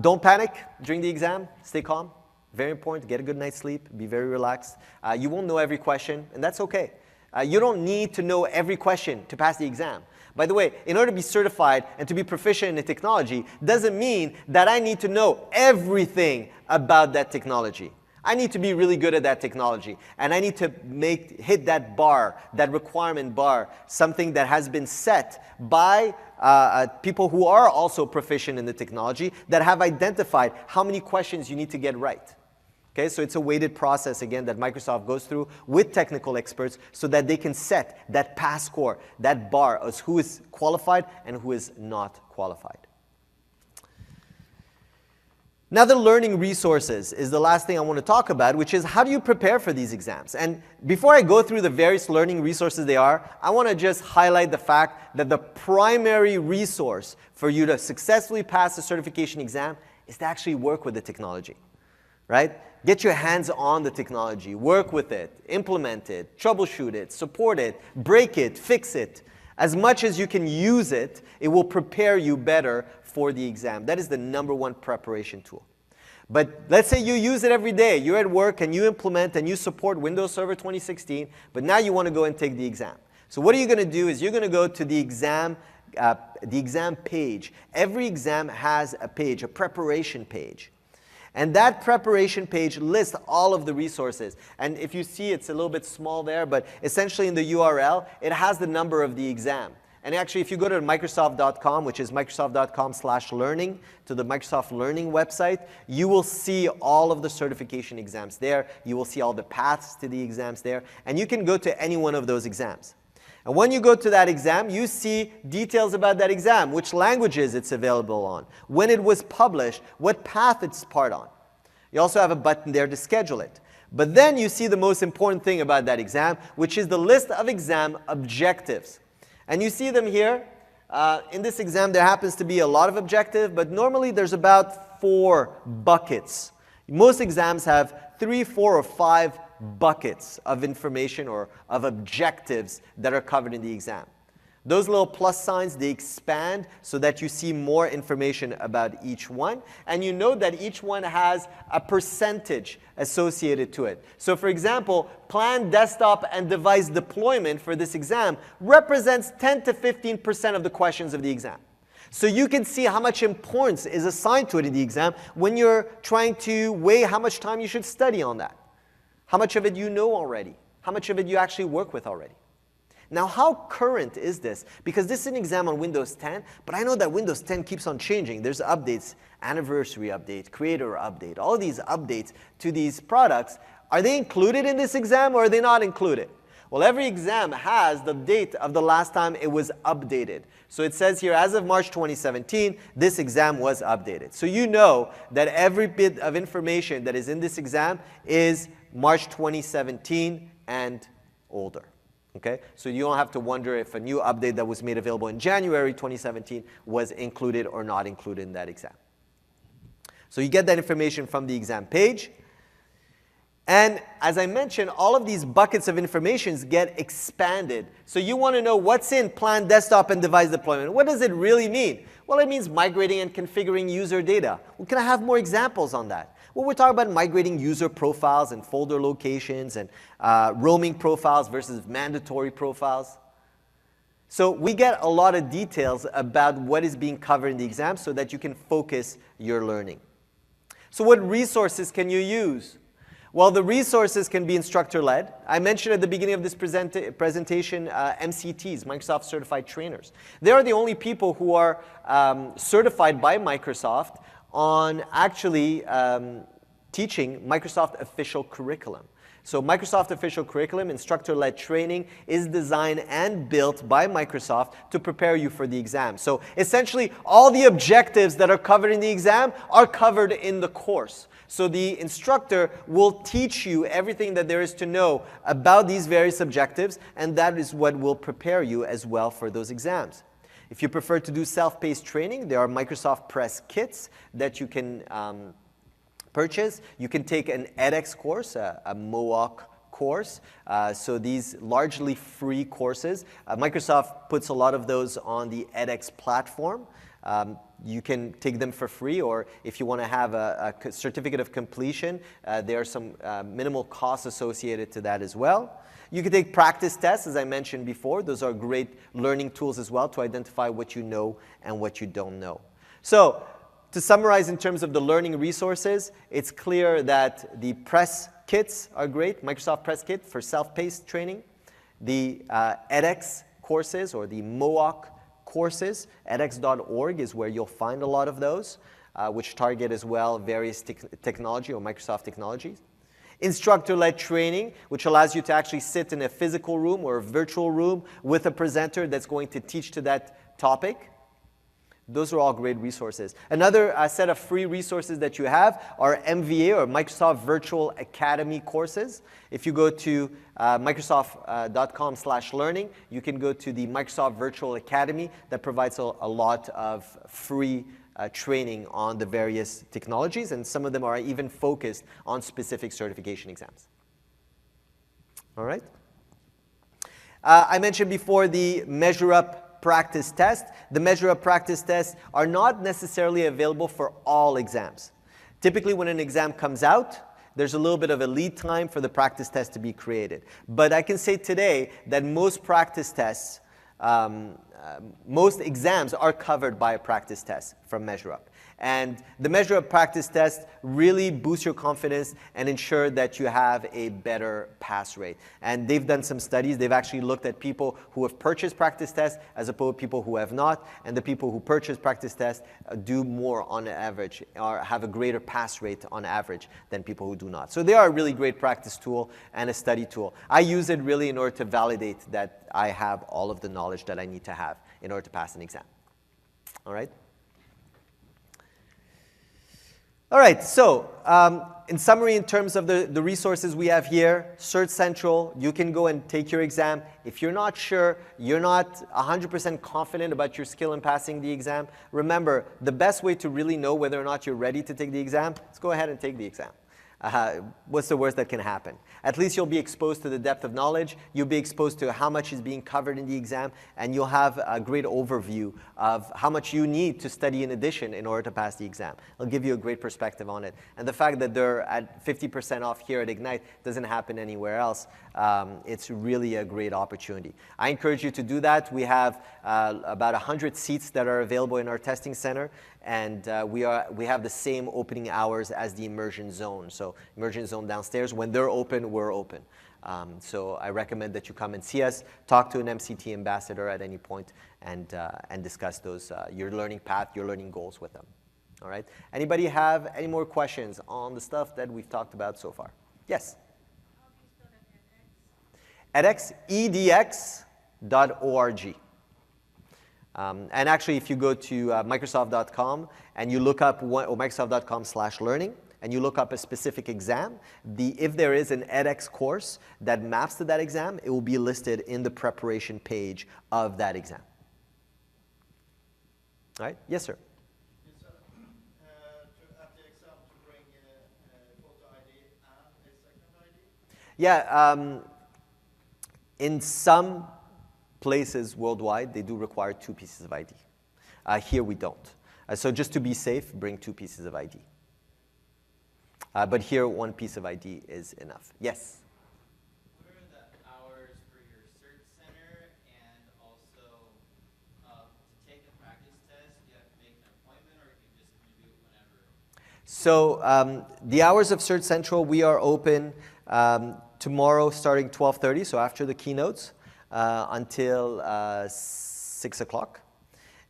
[SPEAKER 1] Don't panic during the exam. Stay calm. Very important. Get a good night's sleep. Be very relaxed. You won't know every question, and that's okay. You don't need to know every question to pass the exam. By the way, in order to be certified and to be proficient in the technology doesn't mean that I need to know everything about that technology. I need to be really good at that technology, and I need to hit that bar, that requirement bar, something that has been set by people who are also proficient in the technology that have identified how many questions you need to get right. Okay, so it's a weighted process, again, that Microsoft goes through with technical experts so that they can set that pass score, that bar as who is qualified and who is not qualified. Now, the learning resources is the last thing I want to talk about, which is how do you prepare for these exams? And before I go through the various learning resources they are, I want to just highlight the fact that the primary resource for you to successfully pass the certification exam is to actually work with the technology, right? Get your hands on the technology, work with it, implement it, troubleshoot it, support it, break it, fix it. As much as you can use it, it will prepare you better for the exam. That is the #1 preparation tool. But let's say you use it every day. You're at work and you implement and you support Windows Server 2016, but now you want to go and take the exam. So what are you going to do is you're going to go to the exam page. Every exam has a page, a preparation page. And that preparation page lists all of the resources. And if you see, it's a little bit small there, but essentially in the URL, it has the number of the exam. And actually, if you go to Microsoft.com, which is Microsoft.com/learning, to the Microsoft Learning website, you will see all of the certification exams there. You will see all the paths to the exams there. And you can go to any one of those exams. And when you go to that exam, you see details about that exam, which languages it's available on, when it was published, what path it's part on. You also have a button there to schedule it. But then you see the most important thing about that exam, which is the list of exam objectives. And you see them here. In this exam, there happens to be a lot of objectives, but normally there's about 4 buckets. Most exams have 3, 4, or 5 buckets of information or of objectives that are covered in the exam. Those little plus signs, they expand so that you see more information about each one. And you know that each one has a percentage associated to it. So for example, planned desktop and device deployment for this exam represents 10 to 15% of the questions of the exam. So you can see how much importance is assigned to it in the exam when you're trying to weigh how much time you should study on that. How much of it you know already? How much of it you actually work with already? Now, how current is this? Because this is an exam on Windows 10, but I know that Windows 10 keeps on changing. There's updates, anniversary update, creator update, all these updates to these products. Are they included in this exam or are they not included? Well, every exam has the date of the last time it was updated. So it says here, as of March 2017, this exam was updated. So you know that every bit of information that is in this exam is March 2017 and older. Okay? So you don't have to wonder if a new update that was made available in January 2017 was included or not included in that exam. So you get that information from the exam page. And as I mentioned, all of these buckets of information get expanded. So you want to know what's in planned desktop and device deployment. What does it really mean? Well, it means migrating and configuring user data. Well, can I have more examples on that? Well, we're talking about migrating user profiles and folder locations and roaming profiles versus mandatory profiles. So we get a lot of details about what is being covered in the exam so that you can focus your learning. So what resources can you use? Well, the resources can be instructor-led. I mentioned at the beginning of this presentation MCTs, Microsoft Certified Trainers. They are the only people who are certified by Microsoft on actually teaching Microsoft official curriculum. So Microsoft official curriculum, instructor-led training, is designed and built by Microsoft to prepare you for the exam. So essentially, all the objectives that are covered in the exam are covered in the course. So the instructor will teach you everything that there is to know about these various objectives, and that is what will prepare you as well for those exams. If you prefer to do self-paced training, there are Microsoft Press kits that you can purchase. You can take an edX course, a MOOC course. So these largely free courses. Microsoft puts a lot of those on the edX platform. You can take them for free, or if you want to have a certificate of completion, there are some minimal costs associated to that as well. You can take practice tests, as I mentioned before. Those are great learning tools as well to identify what you know and what you don't know. So to summarize in terms of the learning resources, it's clear that the press kits are great, Microsoft Press Kit for self-paced training. The edX courses or the MOOC courses, edX.org is where you'll find a lot of those, which target as well various technology or Microsoft technologies. Instructor-led training, which allows you to actually sit in a physical room or a virtual room with a presenter that's going to teach to that topic. Those are all great resources. Another set of free resources that you have are MVA or Microsoft Virtual Academy courses. If you go to Microsoft.com/learning, you can go to the Microsoft Virtual Academy that provides a lot of free training on the various technologies, and some of them are even focused on specific certification exams. All right? I mentioned before the Measure Up practice test. The Measure Up practice tests are not necessarily available for all exams. Typically, when an exam comes out, there's a little bit of a lead time for the practice test to be created. But I can say today that most practice tests, most exams are covered by a practice test from Measure Up. And the Measure Up practice test really boosts your confidence and ensure that you have a better pass rate. And they've done some studies. They've actually looked at people who have purchased practice tests as opposed to people who have not. And the people who purchase practice tests do more on average or have a greater pass rate on average than people who do not. So they are a really great practice tool and a study tool. I use it really in order to validate that I have all of the knowledge that I need to have in order to pass an exam. All right? All right, so in summary, in terms of the resources we have here, Cert Central, you can go and take your exam. If you're not sure, you're not 100% confident about your skill in passing the exam, remember, the best way to really know whether or not you're ready to take the exam is go ahead and take the exam. What's the worst that can happen? At least you'll be exposed to the depth of knowledge, you'll be exposed to how much is being covered in the exam, and you'll have a great overview of how much you need to study in addition in order to pass the exam. It'll give you a great perspective on it. And the fact that they're at 50% off here at Ignite doesn't happen anywhere else. It's really a great opportunity. I encourage you to do that. We have about 100 seats that are available in our testing center, and we have the same opening hours as the immersion zone. So immersion zone downstairs, when they're open, we're open. So I recommend that you come and see us, talk to an MCT ambassador at any point, and discuss those your learning path, your learning goals with them. All right. Anybody have any more questions on the stuff that we've talked about so far? Yes. edX, edx.org. And actually, if you go to Microsoft.com and you look up or Microsoft.com/learning, and you look up a specific exam, if there is an edX course that maps to that exam, it will be listed in the preparation page of that exam. All right? Yes, sir.
[SPEAKER 4] At the exam to bring photo ID and a second ID?
[SPEAKER 1] Yeah, in some places worldwide, they do require 2 pieces of ID. Here we don't. So just to be safe, bring 2 pieces of ID. But here, 1 piece of ID is enough. Yes?
[SPEAKER 5] What are the hours for your cert center, and also to take the practice test, do you have to make an appointment, or you can just come and do it whenever?
[SPEAKER 1] So the hours of Cert Central, we are open tomorrow starting 12:30, so after the keynotes, until 6 o'clock.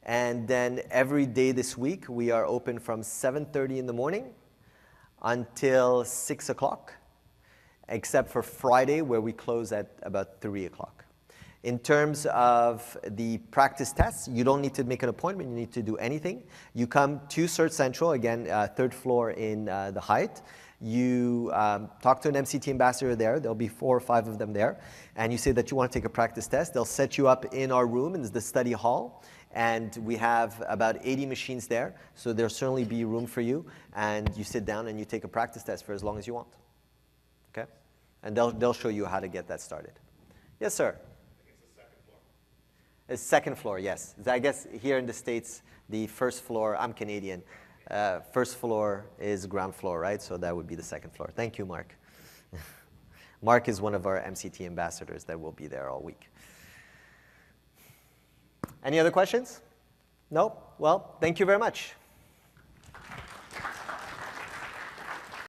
[SPEAKER 1] And then every day this week, we are open from 7:30 in the morning until 6 o'clock, except for Friday, where we close at about 3 o'clock. In terms of the practice tests, you don't need to make an appointment. You need to do anything. You come to Cert Central, again, 3rd floor in the Hyatt. You talk to an MCT ambassador there. There'll be 4 or 5 of them there. And you say that you want to take a practice test. They'll set you up in our room in the study hall. And we have about 80 machines there. So there'll certainly be room for you. And you sit down and you take a practice test for as long as you want. Okay? And they'll show you how to get that started. Yes, sir? It's 2nd floor, yes. I guess here in the States, the 1st floor, I'm Canadian, 1st floor is ground floor, right? So that would be the 2nd floor. Thank you, Mark. Mark is one of our MCT ambassadors that will be there all week. Any other questions? No? Well, thank you very much.